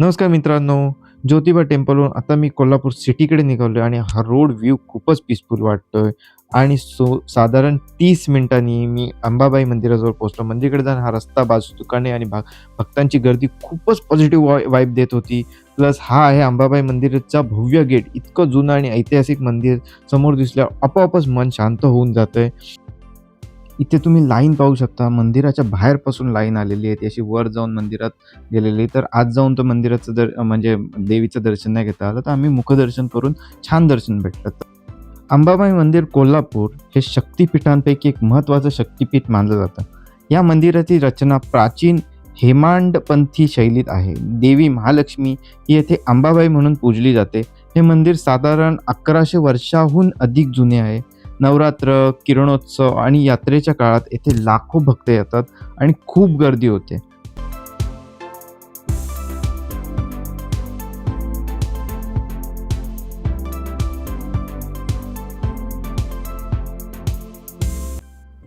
नमस्कार मित्रांनो. ज्योतिबा टेम्पलहून आता मी कोल्हापूर सिटीकडे निघालोय आणि हा रोड व्ह्यू खूपच पीसफुल वाटतोय आणि साधारण 30 मिनिटांनी मी अंबाबाई मंदिराजवळ पोहोचलो. मंदिराकडे जाणं हा रस्ता, बाजूची दुकाने आणि भक्तांची गर्दी खूपच पॉझिटिव्ह वाइब देत होती. प्लस हा आहे अंबाबाई मंदिराचा भव्य गेट. इतकं जुनं आणि ऐतिहासिक मंदिर समोर दिसल्यावर आपोआपच मन शांत होऊन जातंय. इथे तुम्ही लाईन पाहू शकता. मंदिराच्या बाहेरपासून लाईन आलेली आहे. ती अशी वर जाऊन मंदिरात गेलेली. तर आज जाऊन तर मंदिराचं म्हणजे देवीचं दर्शन नाही घेता आलं, तर आम्ही मुखदर्शन करून छान दर्शन भेटलं. अंबाबाई मंदिर कोल्हापूर हे शक्तिपीठांपैकी एक महत्त्वाचं शक्तिपीठ मानलं जातं. या मंदिराची रचना प्राचीन हेमांडपंथी शैलीत आहे. देवी महालक्ष्मी ही येथे अंबाबाई म्हणून पूजली जाते. हे मंदिर साधारण 1100 वर्षाहून अधिक जुने आहे. नवरात्र, किरणोत्सव आणि यात्रेच्या काळात येथे लाखो भक्त येतात आणि खूप गर्दी होते.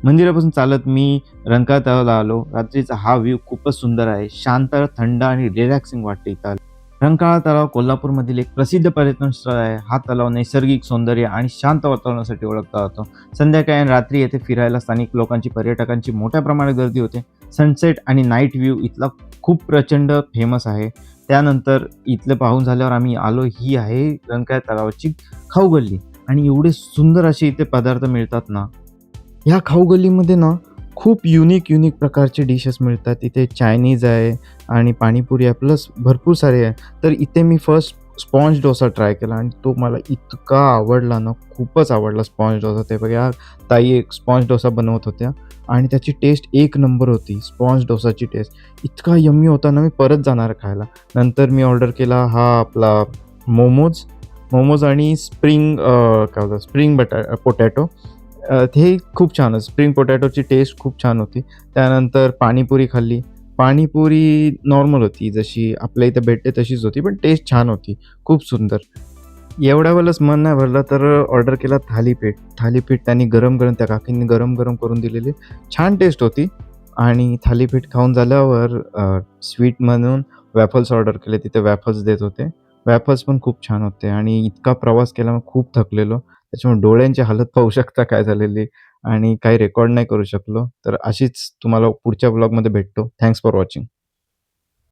मंदिरापासून चालत मी रंकाळा तलावाला आलो. रात्रीचा हा व्ह्यू खूपच सुंदर आहे. शांत, थंड आणि रिलॅक्सिंग वाटते इथं. रंकाळा तलाव कोल्हापूरमधील एक प्रसिद्ध पर्यटन स्थळ आहे. हा तलाव नैसर्गिक सौंदर्य आणि शांत वातावरणासाठी ओळखला जातो. संध्याकाळी आणि रात्री येथे फिरायला स्थानिक लोकांची, पर्यटकांची मोठ्या प्रमाणात गर्दी होते. सनसेट आणि नाईट व्ह्यू इथला खूप प्रचंड फेमस आहे. त्यानंतर इथलं पाहून झाल्यावर आम्ही आलो. ही आहे रंकाळा तलावाची खाऊ गल्ली आणि एवढे सुंदर असे इथे पदार्थ मिळतात ना. ह्या खाऊ गल्लीमध्ये ना खूप युनिक प्रकारचे डिशेस मिळतात. इथे चायनीज आहे आणि पाणीपुरी आहे, प्लस भरपूर सारे आहे. तर इथे मी फर्स्ट स्पॉन्ज डोसा ट्राय केला आणि तो मला इतका आवडला ना, खूपच आवडला स्पॉन्ज डोसा. ते बघा, ताई एक स्पॉन्ज डोसा बनवत होत्या आणि त्याची टेस्ट एक नंबर होती. स्पॉन्ज डोसाची टेस्ट इतका यम्मी होता ना, मी परत जाणार खायला. नंतर मी ऑर्डर केला हा आपला मोमोज आणि काय बोलतात स्प्रिंग पोटॅटो. ते खूप छान होतं. स्प्रिंग पोटॅटोची टेस्ट खूप छान होती. त्यानंतर पाणीपुरी खाल्ली. पाणीपुरी नॉर्मल होती, जशी आपल्या इथे भेटते तशीच होती, पण टेस्ट छान होती. खूप सुंदर. एवढ्या वेळेलाच मन नाही भरलं, तर ऑर्डर केला थालीपीठ. थालीपीठ त्यांनी गरम-गरम त्या काकींनी गरम-गरम करून दिलेली. छान टेस्ट होती आणि थालीपीठ खाऊन झाल्यावर स्वीट म्हणून वॅफल्स ऑर्डर केले. तिथे वॅफल्स देत होते. वॅफल्स पण खूप छान होते आणि इतका प्रवास केला, मग खूप थकलेलो. त्याच्यामुळे डोळ्यांची हालत पाहू शकता काय झालेली आणि काही रेकॉर्ड नाही करू शकलो. तर अशीच तुम्हाला पुढच्या व्लॉगमध्ये भेटतो. Thanks for watching.